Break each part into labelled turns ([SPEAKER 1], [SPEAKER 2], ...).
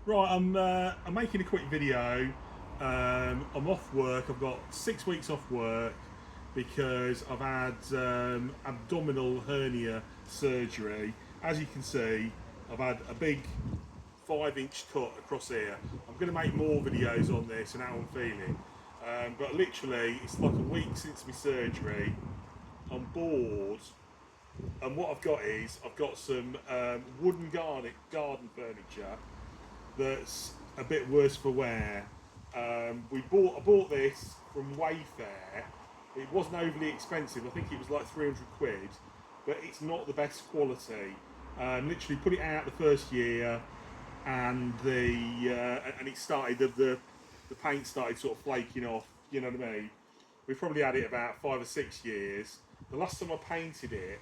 [SPEAKER 1] Right, I'm making a quick video. I'm off work. I've got 6 weeks off work because I've had abdominal hernia surgery. As you can see, I've had a big 5-inch cut across here. I'm going to make more videos on this and how I'm feeling. But literally, it's like a week since my surgery. I'm bored, and what I've got is I've got some wooden garden furniture that's a bit worse for wear. I bought this from Wayfair. It wasn't overly expensive. I think it was like 300 quid, but it's not the best quality. Literally put it out the first year, and it started the paint started sort of flaking off. You know what I mean? We've probably had it about 5 or 6 years. The last time I painted it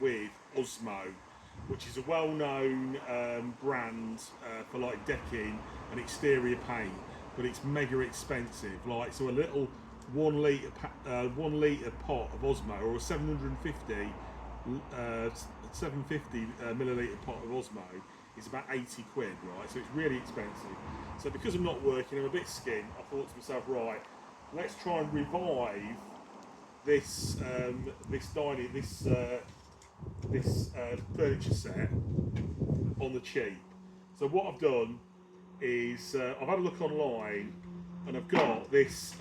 [SPEAKER 1] with Osmo, which is a well-known brand for like decking and exterior paint, but it's mega expensive. Like, so a little 1 litre pot of Osmo, or a 750 milliliter pot of Osmo, is about 80 quid, right? So it's really expensive. So because I'm not working, I'm a bit skint, I thought to myself, right, let's try and revive this furniture set on the cheap. So what I've done is I've had a look online, and I've got this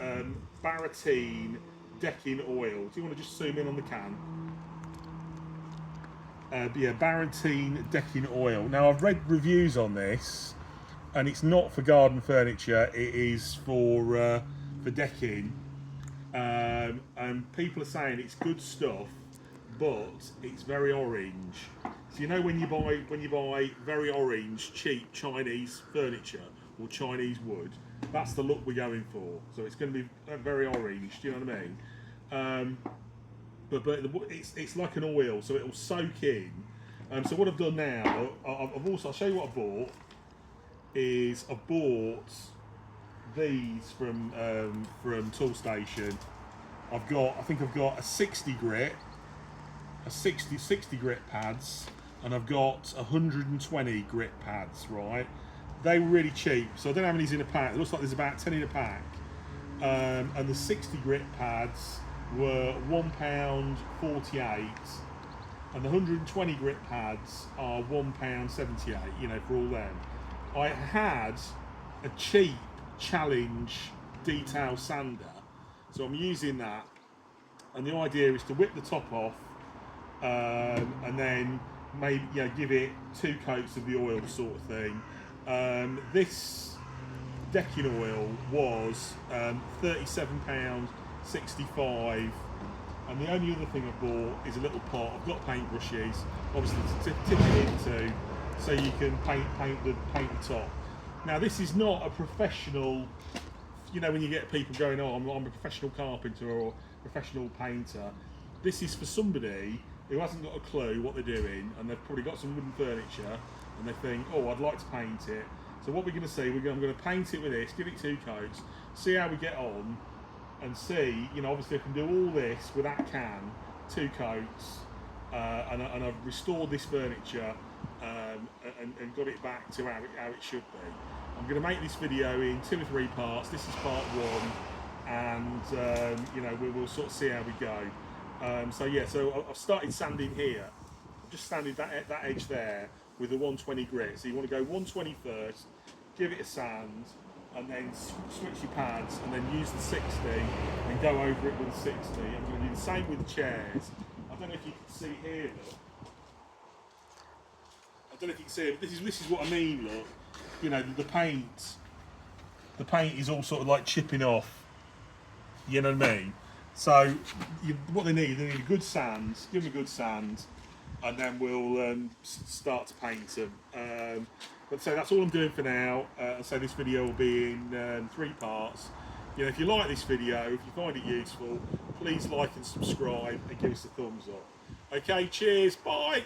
[SPEAKER 1] Barrettine decking oil. Do you want to just zoom in on the can? Yeah, Barrettine decking oil. Now, I've read reviews on this, and it's not for garden furniture. It is for decking, and people are saying it's good stuff, but it's very orange. So you know when you buy very orange, cheap Chinese furniture or Chinese wood, that's the look we're going for. So it's going to be very orange. Do you know what I mean? But it's like an oil, so it'll soak in. So what I've done now, I'll show you what I bought. I've bought these from Tool Station. I think I've got a 60 grit, 60 grit pads, and I've got 120 grit pads. Right, they were really cheap, so I don't know how many's in a pack. It looks like there's about 10 in a pack, and the 60 grit pads were £1.48, and the 120 grit pads are £1.78. You know, for all them. I had a cheap Challenge detail sander, so I'm using that, and the idea is to whip the top off, and then maybe give it 2 coats of the oil, sort of thing. This decking oil was £37.65, and the only other thing I bought is a little pot. I've got paintbrushes, obviously, to tip it into, so you can paint the top. Now, this is not a professional, you know, when you get people going, oh, I'm a professional carpenter or professional painter. This is for somebody who hasn't got a clue what they're doing, and they've probably got some wooden furniture, and they think, oh, I'd like to paint it. So what we're going to see, I'm going to paint it with this, give it 2 coats, see how we get on, and see, you know, obviously I can do all this with that can, 2 coats, and I've restored this furniture and got it back to how it should be. I'm going to make this video in 2 or 3 parts. This is part 1, and you know, we'll sort of see how we go. So yeah, so I've started sanding here. I've just sanded that edge there with the 120 grit. So you want to go 120 first, give it a sand, and then switch your pads, and then use the 60 and go over it with the 60. I'm going to do the same with the chairs. I don't know if you can see here, look. I don't know if you can see it, but this is what I mean, look. You know, the paint is all sort of like chipping off. You know what I mean? So what they need a good sand. Give them a good sand, and then we'll start to paint them. But so that's all I'm doing for now. So this video will be in 3 parts. You know, if you like this video, if you find it useful, please like and subscribe and give us a thumbs up. Okay, cheers, bye.